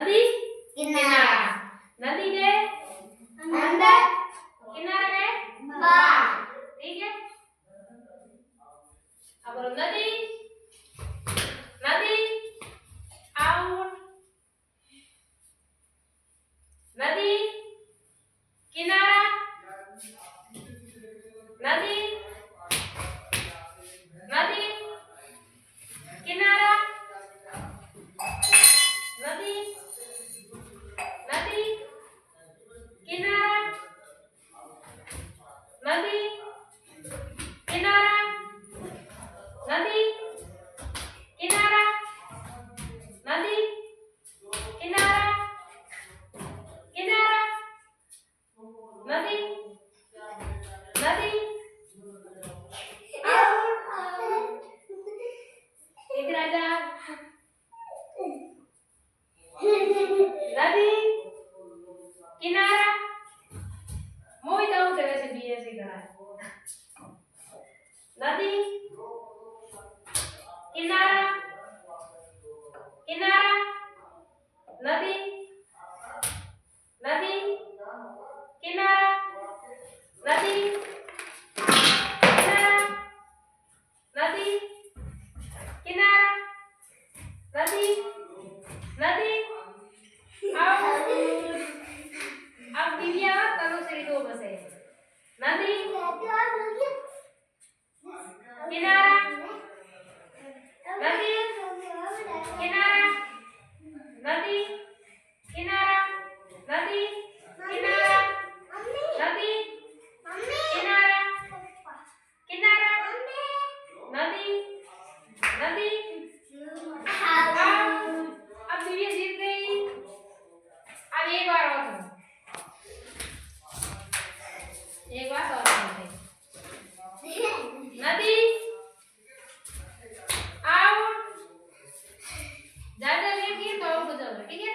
नदी किनारा, नदी के अंदर, किनारा के बाहर। ठीक है। अब बोलो नदी, नदी आउट, नदी किनारा, नदी, नदी किनारा, नदी, नदी किनारा, नदी किनारा, नदी किनारा, नदी किनारा, किनारा, नदी, नदी एक राजा, नदी किनारा, मोई जाऊं जगह से बीएससी करा है। नदी किनारा, किनारा, नदी, नदी किनारा, नदी किनारा, नदी किनारा, नदी, नदी आउट। अब दिव्या तनु से दो बसे। नदी किनारा, नदी किनारा, नदी किनारा, नदी किनारा, नदी किनारा, किनारा, नदी, नदी आउट। अब दिव्या जीत गई। अब एक बार और करो, एक बार और करो। नदी आउट, ज्यादा लेट किए तो आउट हो जाओगे। ठीक है।